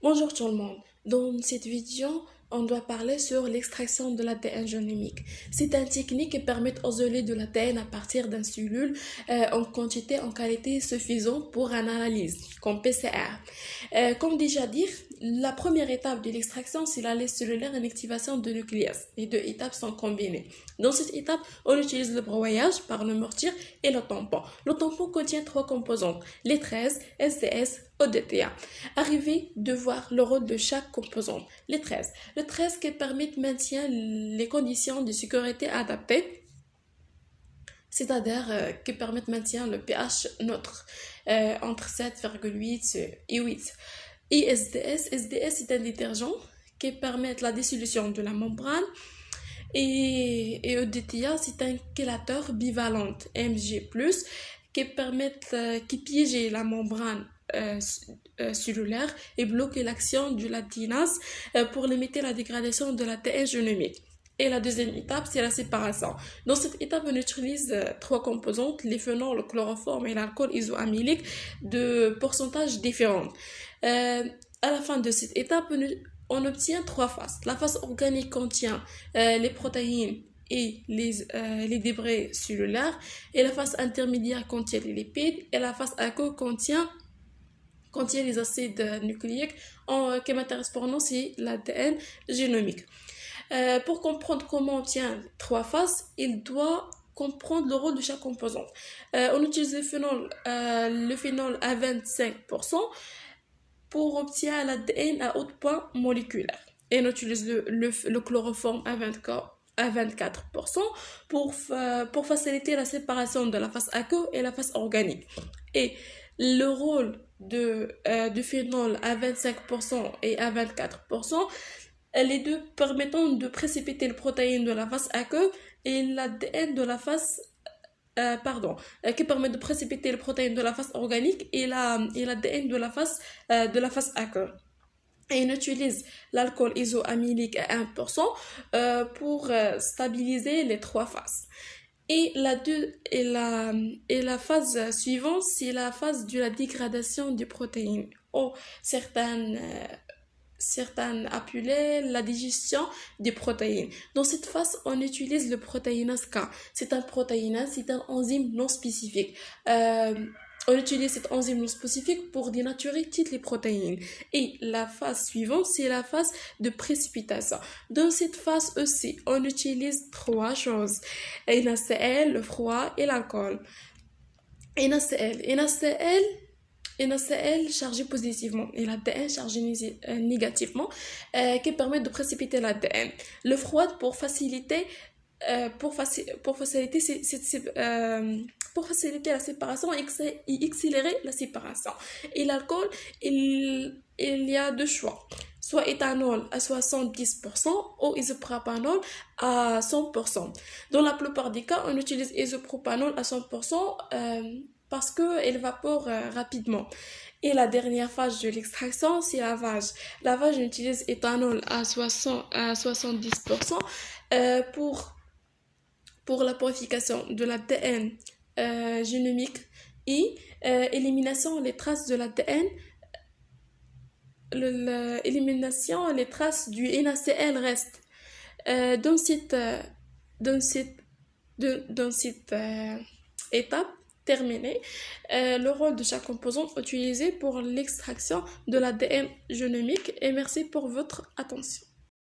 Bonjour tout le monde. Dans cette vidéo, on doit parler sur l'extraction de l'ADN génomique. C'est une technique qui permet d'isoler de l'ADN à partir d'une cellule en quantité en qualité suffisante pour une analyse, comme PCR. Comme déjà dit, la première étape de l'extraction, c'est la liste cellulaire et l'activation de nucléus. Les deux étapes sont combinées. Dans cette étape, on utilise le broyage par le mortier et le tampon. Le tampon contient trois composantes, les 13, SDS, ODTA. Arrivé de voir le rôle de chaque composante. Les 13. Le 13 qui permet de maintenir les conditions de sécurité adaptées, c'est-à-dire qui permet de maintenir le pH neutre entre 7,8 et 8. Et SDS c'est un détergent qui permet la dissolution de la membrane et EDTA c'est un chélateur bivalent Mg+, qui piège la membrane cellulaire et bloquer l'action de la dinase pour limiter la dégradation de l'ADN génomique. Et la deuxième étape, c'est la séparation. Dans cette étape, on utilise trois composantes, les phénols, le chloroforme et l'alcool isoamylique, de pourcentages différents. À la fin de cette étape, on obtient trois phases. La phase organique contient les protéines et les débris cellulaires, et la phase intermédiaire contient les lipides, et la phase aqueuse contient les acides nucléiques, qui m'intéresse pour nous, c'est l'ADN génomique. Pour comprendre comment on obtient trois phases, il doit comprendre le rôle de chaque composante. On utilise le phénol à 25% pour obtenir l'ADN à haut point moléculaire. Et on utilise le chloroforme à 24% pour faciliter la séparation de la phase aqueuse et la phase organique. Et le rôle du phénol à 25% et à 24%, les deux permettant de précipiter les protéines de la phase aqueuse et l'ADN de la phase qui permet de précipiter les protéines de la phase organique et l'ADN de la phase aqueuse. Et on utilise l'alcool isoamylique à 1% pour stabiliser les trois phases. Et la phase suivante, c'est la phase de la dégradation des protéines. Certaines appelées la digestion des protéines. Dans cette phase, on utilise le protéinase K. C'est un enzyme non spécifique. On utilise cette enzyme non spécifique pour dénaturer toutes les protéines. Et la phase suivante, c'est la phase de précipitation. Dans cette phase aussi, on utilise trois choses. NaCl, le froid et l'alcool. NaCl chargé positivement et l'ADN chargé négativement, qui permet de précipiter l'ADN. Le froid pour faciliter la séparation et accélérer la séparation. Et l'alcool, il y a deux choix. Soit éthanol à 70% ou isopropanol à 100%. Dans la plupart des cas, on utilise isopropanol à 100% parce qu'il évapore rapidement. Et la dernière phase de l'extraction, c'est lavage. Lavage, on utilise éthanol à 70% pour la purification de l'ADN génomique et élimination des traces de l'ADN, l'élimination des traces du NaCl reste. Dans cette étape terminée, le rôle de chaque composante utilisé pour l'extraction de l'ADN génomique. Et merci pour votre attention.